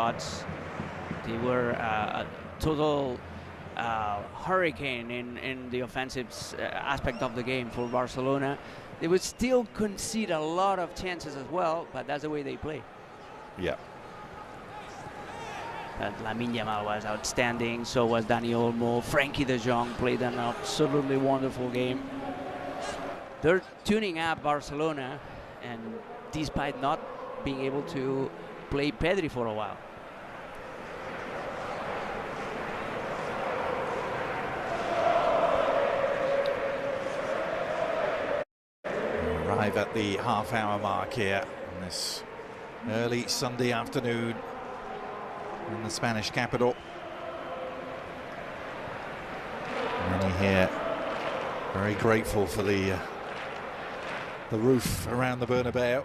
shots. They were a total hurricane in the offensive aspect of the game for Barcelona. They would still concede a lot of chances as well, but that's the way they play. Yeah. Lamine Yamal was outstanding, so was Dani Olmo. Frankie de Jong played an absolutely wonderful game. They're tuning up Barcelona, and despite not being able to play Pedri for a while. Arrive at the half-hour mark here on this early Sunday afternoon in the Spanish capital. Many here very grateful for the roof around the Bernabeu.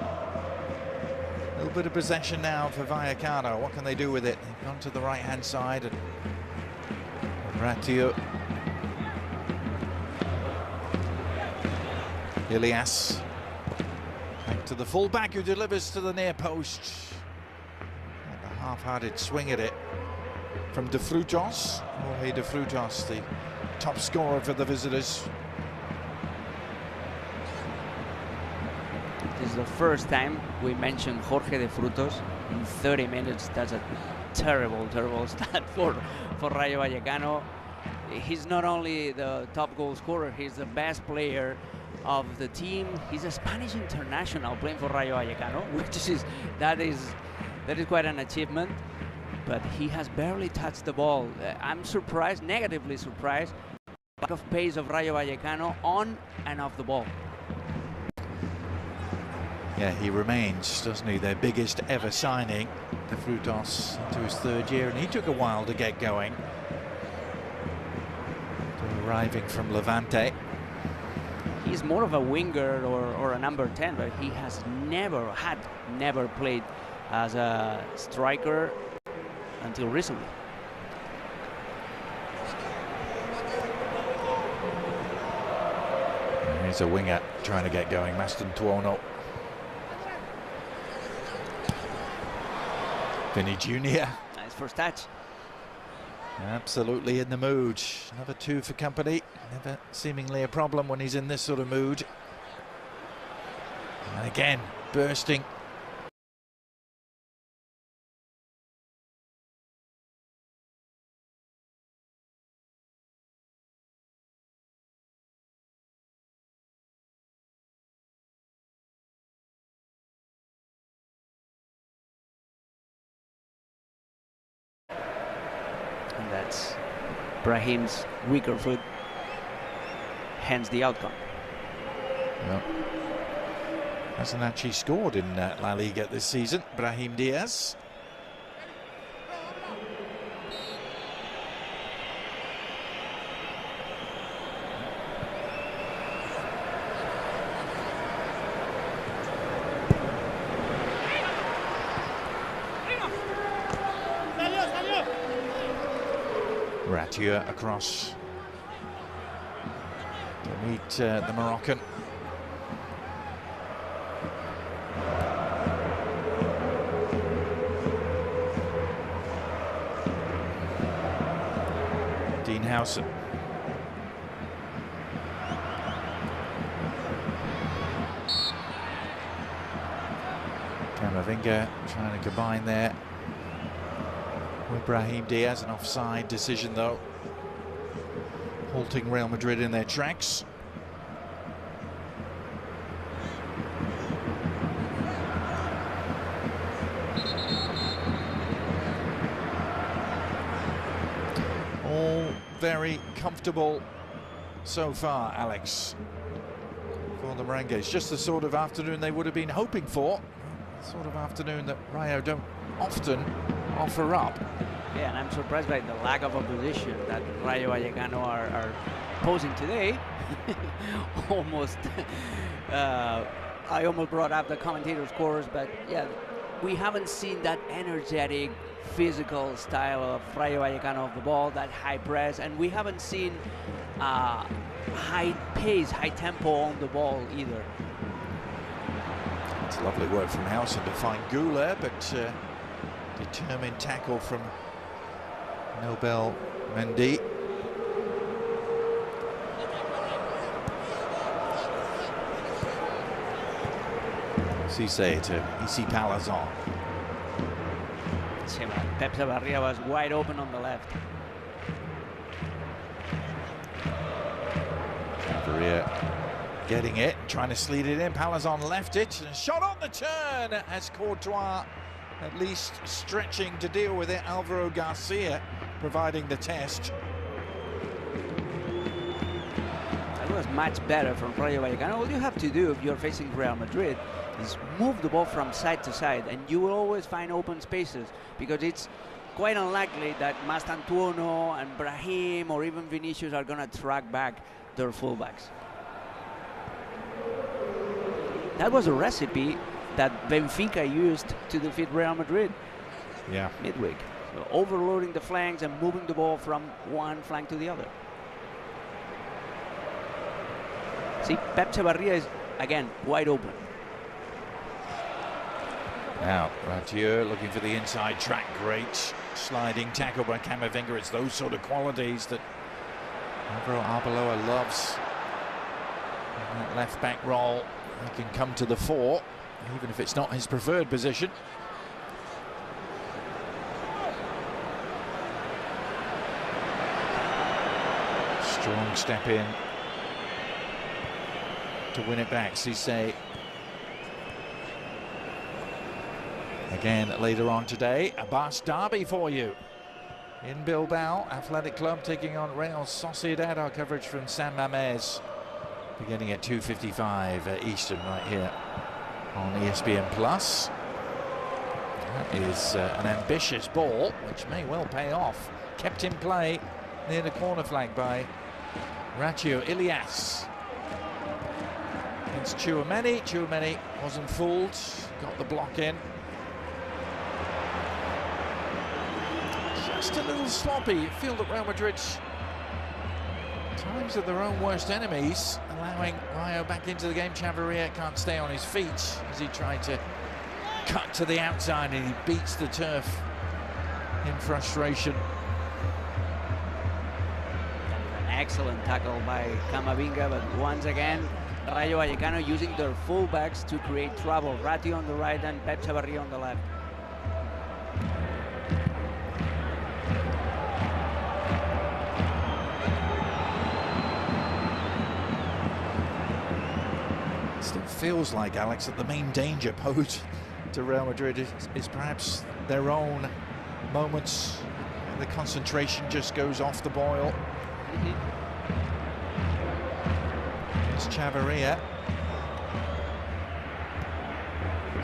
A little bit of possession now for Vallecano. What can they do with it? They've gone to the right-hand side, and Rayo. Ilias back to the fullback, who delivers to the near post. And a half-hearted swing at it from De Frutos. Jorge De Frutos, the top scorer for the visitors. This is the first time we mentioned Jorge De Frutos in 30 minutes. That's a terrible stat for Rayo Vallecano. He's not only the top goal scorer, he's the best player of the team. He's a Spanish international playing for Rayo Vallecano, that is quite an achievement. But he has barely touched the ball. I'm surprised, negatively surprised, lack of pace of Rayo Vallecano on and off the ball. Yeah, he remains, doesn't he, their biggest ever signing. De Frutos into his third year, and he took a while to get going. Arriving from Levante. He's more of a winger or a number 10, but he has never played as a striker until recently. Here's a winger trying to get going, Mastantuono. Vinny Jr. Nice first touch. Absolutely in the mood. Another two for company. Never seemingly a problem when he's in this sort of mood. And again, bursting. And that's Brahim's weaker foot, hence the outcome. Well, hasn't actually scored in La Liga this season, Brahim Diaz. Rayo across to meet the Moroccan. Dean Howson. Camavinga trying to combine there with Brahim Diaz. An offside decision though, halting Real Madrid in their tracks. All very comfortable so far, Alex, for the Merengues. Just the sort of afternoon they would have been hoping for, the sort of afternoon that Rayo don't often offer up. Yeah, and I'm surprised by the lack of opposition that Rayo Vallecano are posing today. I almost brought up the commentator scores, but yeah, we haven't seen that energetic, physical style of Rayo Vallecano of the ball, that high press, and we haven't seen high pace, high tempo on the ball either. It's lovely work from Howson to find Gula, but determined tackle from Nobel Mendy. Cisse to Issy Palazon. Pep Chavarria was wide open on the left. Chavarria getting it, trying to sleed it in. Palazon left it, and shot on the turn as Courtois at least stretching to deal with it. Alvaro Garcia providing the test. That was much better from Rayo Vallecano. All you have to do if you're facing Real Madrid is move the ball from side to side, and you will always find open spaces, because it's quite unlikely that Mastantuono and Brahim or even Vinicius are going to track back their fullbacks. That was a recipe that Benfica used to defeat Real Madrid midweek. So overloading the flanks and moving the ball from one flank to the other. See, Pep Chavarria is, again, wide open. Now, Rayo looking for the inside track. Great sliding tackle by Camavinga. It's those sort of qualities that Alvaro Arbeloa loves. In that left back role, he can come to the fore, even if it's not his preferred position. Strong step in to win it back. Cisse. Again, later on today, a Basque derby for you. In Bilbao, Athletic Club taking on Real Sociedad. Our coverage from San Mamés, beginning at 2:55 Eastern, right here on ESPN Plus. That is an ambitious ball, which may well pay off. Kept in play near the corner flag by Rayo. Ilias against Tchouameni. Tchouameni wasn't fooled, got the block in. Just a little sloppy. You feel that Real Madrid, times are their own worst enemies, allowing Rayo back into the game. Chavarria can't stay on his feet as he tried to cut to the outside, and he beats the turf in frustration. An excellent tackle by Camavinga, but once again, Rayo Vallecano using their fullbacks to create trouble. Rayo on the right and Pep Chavarria on the left. Still feels like, Alex, that the main danger posed to Real Madrid is perhaps their own moments and the concentration just goes off the boil. It's Chavarria.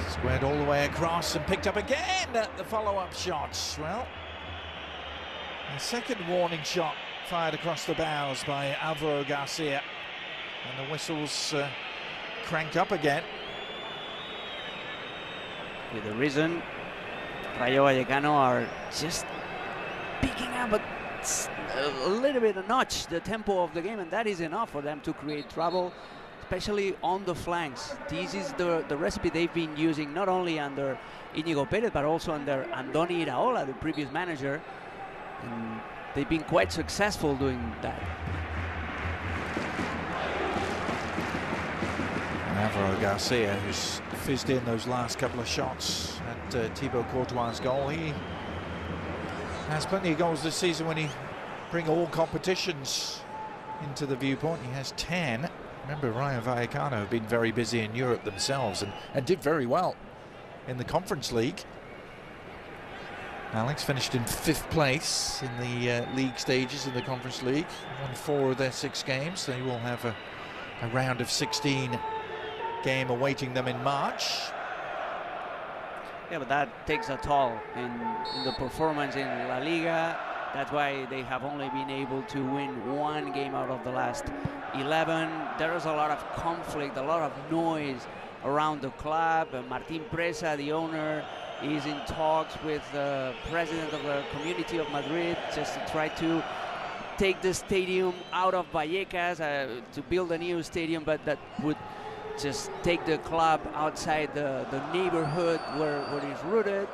Squared all the way across and picked up again at the follow-up shot. Well, a second warning shot fired across the bows by Alvaro Garcia, and the whistles crank up again. With a reason, Rayo Vallecano are just picking up a little bit a notch the tempo of the game, and that is enough for them to create trouble, especially on the flanks. This is the recipe they've been using not only under Íñigo Pérez but also under Andoni Iraola, the previous manager, and they've been quite successful doing that. Alvaro Garcia, who's fizzed in those last couple of shots at Thibaut Courtois' goal. He has plenty of goals this season when he bring all competitions into the viewpoint. He has 10. Remember, Rayo Vallecano have been very busy in Europe themselves and did very well in the Conference League. Alex finished in 5th place in the league stages in the Conference League. Won 4 of their 6 games. They will have a round of 16 game awaiting them in March. Yeah, but that takes a toll in the performance in La Liga. That's why they have only been able to win 1 game out of the last 11. There is a lot of conflict, a lot of noise around the club. Martín Presa, the owner, is in talks with the president of the community of Madrid just to try to take the stadium out of Vallecas, to build a new stadium, but that would just take the club outside the neighborhood where he's rooted.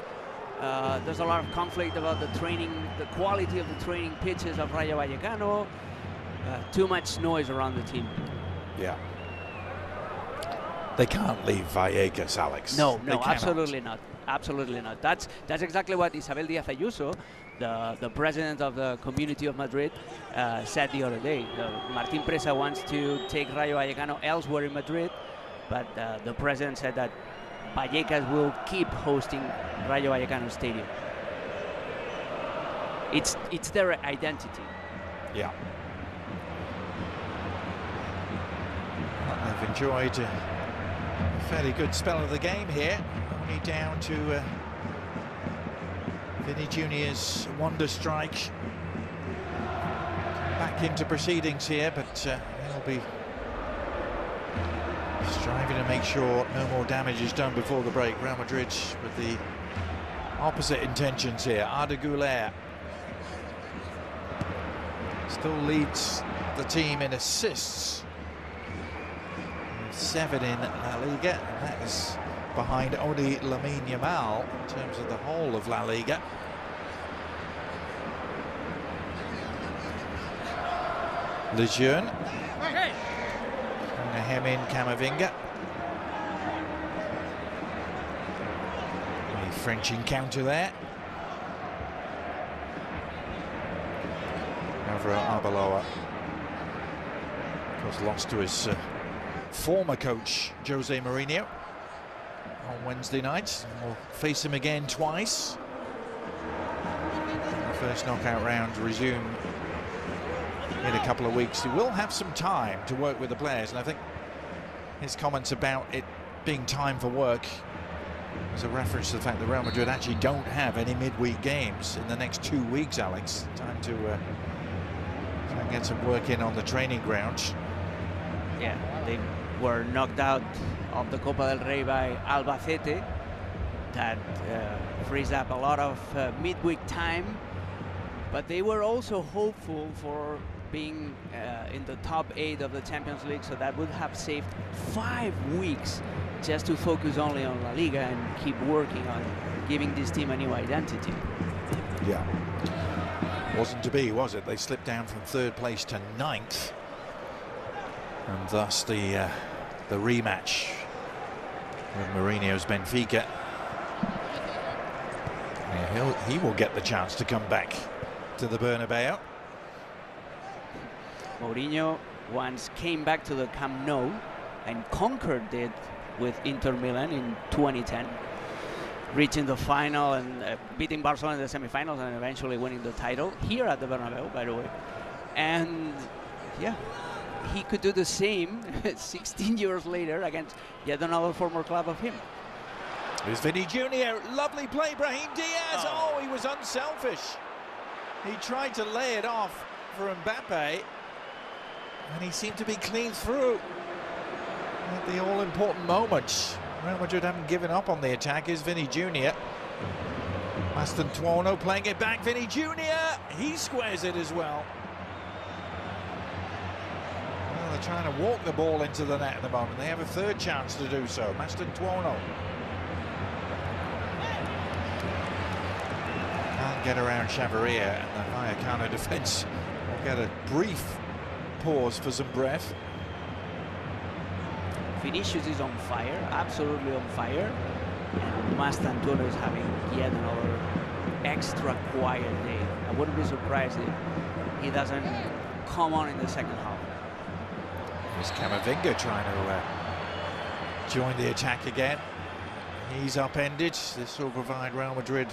There's a lot of conflict about the training, the quality of the training pitches of Rayo Vallecano. Too much noise around the team. Yeah. They can't leave Vallecas, Alex. No, absolutely not. Absolutely not. That's exactly what Isabel Díaz Ayuso, the president of the community of Madrid, said the other day. Martín Presa wants to take Rayo Vallecano elsewhere in Madrid, but the president said that Vallecas will keep hosting Rayo Vallecano Stadium. It's their identity. Yeah. Well, I've enjoyed a fairly good spell of the game here. Only down to Vinny Junior's wonder strike. Back into proceedings here, but they'll be striving to make sure no more damage is done before the break. Real Madrid with the opposite intentions here. Arda Güler still leads the team in assists. 7 in La Liga, and that is behind only Lamine Yamal in terms of the whole of La Liga. Lejeune. And a hem in Camavinga. A French encounter there. Alvaro Arbeloa, of course, lost to his former coach Jose Mourinho on Wednesday night. We'll face him again twice. The first knockout round resume in a couple of weeks. He will have some time to work with the players, and I think his comments about it being time for work was a reference to the fact that Real Madrid actually don't have any midweek games in the next 2 weeks, Alex. Time to try and get some work in on the training ground. Yeah, they were knocked out of the Copa del Rey by Albacete. That frees up a lot of midweek time, but they were also hopeful for being in the top 8 of the Champions League, so that would have saved 5 weeks just to focus only on La Liga and keep working on giving this team a new identity. Yeah, wasn't to be, was it? They slipped down from 3rd place to 9th, and thus the rematch with Mourinho's Benfica. Yeah, he will get the chance to come back to the Bernabeu. Mourinho once came back to the Camp Nou and conquered it with Inter Milan in 2010, reaching the final and beating Barcelona in the semi-finals and eventually winning the title here at the Bernabeu, by the way. And yeah, he could do the same 16 years later against yet another former club of him. Here's Vinny Junior, lovely play, Brahim Diaz. Oh, he was unselfish. He tried to lay it off for Mbappe, and he seemed to be clean through at the all-important moment. Real Madrid haven't given up on the attack. Is Vinny Junior. Mastantuono playing it back. Vinny Junior, he squares it as well. Well, they're trying to walk the ball into the net at the moment. They have a 3rd chance to do so. Mastantuono can't get around Chavarria, and the Vallecano defence will get a brief pause for some breath. Vinicius is on fire, absolutely on fire. And Mastantuono is having yet another extra quiet day. I wouldn't be surprised if he doesn't come on in the second half. Here's Camavinga trying to join the attack again. He's upended. This will provide Real Madrid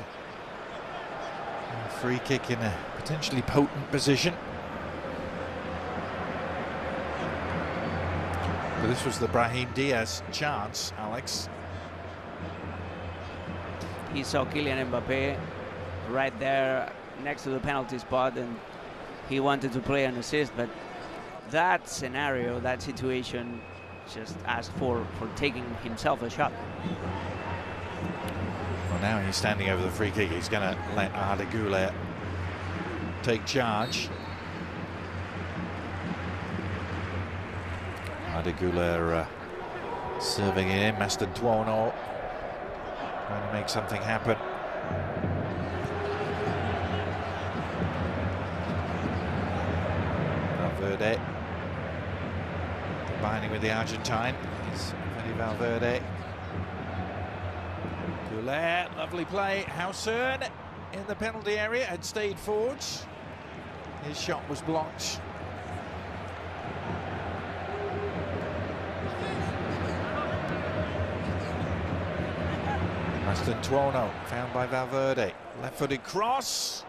a free kick in a potentially potent position. But this was the Brahim Diaz chance, Alex. He saw Kylian Mbappe right there next to the penalty spot, and he wanted to play an assist, but that scenario, that situation, just asked for taking himself a shot. Well, now he's standing over the free kick. He's going to let Arda Güler take charge. Arda Güler Serving it in, Tuono trying to make something happen. Valverde combining with the Argentine. It's Valverde. Goulet, lovely play. Hossain in the penalty area had stayed forward. His shot was blocked. Tuono found by Valverde. Left-footed cross.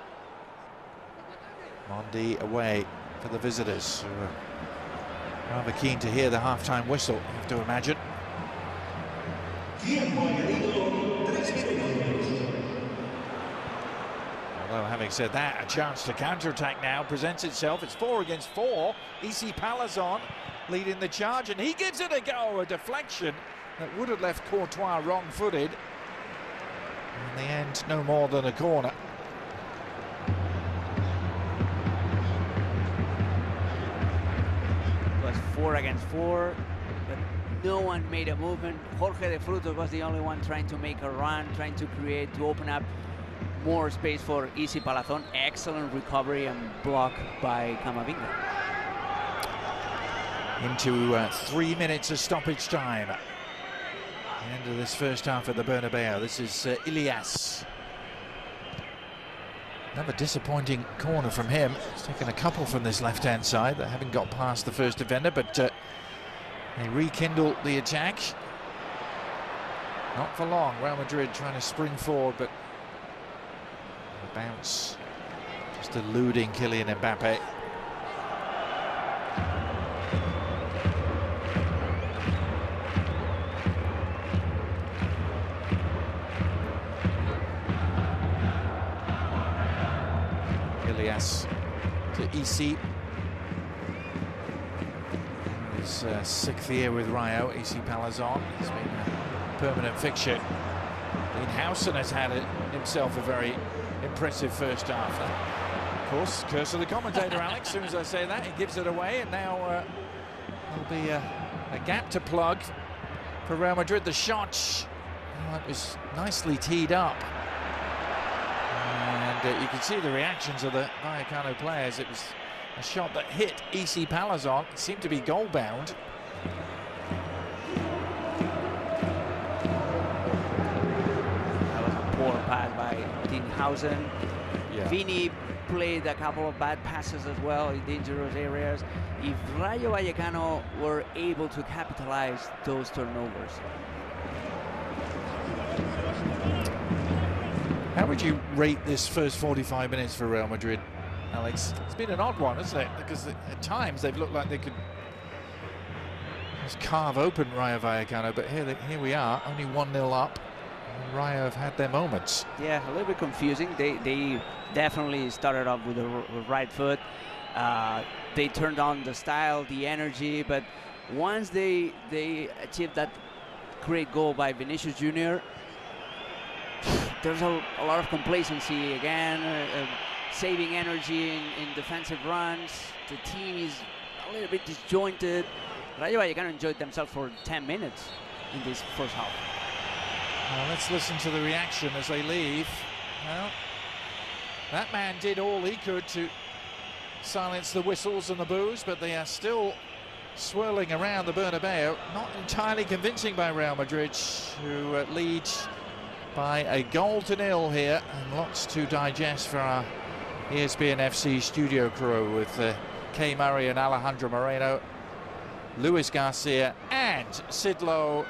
Mondi away for the visitors, who are rather keen to hear the half-time whistle, you have to imagine. Although, having said that, a chance to counter-attack now presents itself. It's 4 against 4. Issy Palazon leading the charge, and he gives it a go. A deflection that would have left Courtois wrong-footed. In the end, no more than a corner. It was 4 against 4, but no one made a movement. Jorge de Frutos was the only one trying to make a run, trying to create, to open up more space for Issy Palazon. Excellent recovery and block by Camavinga. Into 3 minutes of stoppage time. End of this first half of the Bernabeu. This is Ilias. Another disappointing corner from him. He's taken a couple from this left-hand side that haven't got past the first defender, but they rekindle the attack. Not for long. Real Madrid trying to spring forward, but the bounce just eluding Kylian Mbappe. Ilias to Issy. His 6th year with Rayo, Issy Palazon. He's been a permanent fixture. Hossain has had himself a very impressive first half. Of course, curse of the commentator, Alex. As soon as I say that, he gives it away, and now there'll be a gap to plug for Real Madrid. The shot, it was nicely teed up. And you can see the reactions of the Vallecano players. It was a shot that hit Issy Palazon. It seemed to be goal-bound. That was a poor pass by Hossain. Yeah. Vini played a couple of bad passes as well in dangerous areas. If Rayo Vallecano were able to capitalize those turnovers. How would you rate this first 45 minutes for Real Madrid, Alex? It's been an odd one, isn't it? Because at times they've looked like they could just carve open Rayo Vallecano, but here we are, only 1-0 up. And Rayo have had their moments. Yeah, a little bit confusing. They definitely started off with the right foot. They turned on the style, the energy, but once they achieved that great goal by Vinicius Jr., there's a lot of complacency again, saving energy in defensive runs. The team is a little bit disjointed. Rayo Vallecano enjoyed themselves for 10 minutes in this first half. Well, let's listen to the reaction as they leave. Well, that man did all he could to silence the whistles and the boos, but they are still swirling around the Bernabeu. Not entirely convincing by Real Madrid, who lead by a 0-0 here, and lots to digest for our ESPN FC studio crew with Kay Murray and Alejandro Moreno, Luis Garcia and Sid Lowe.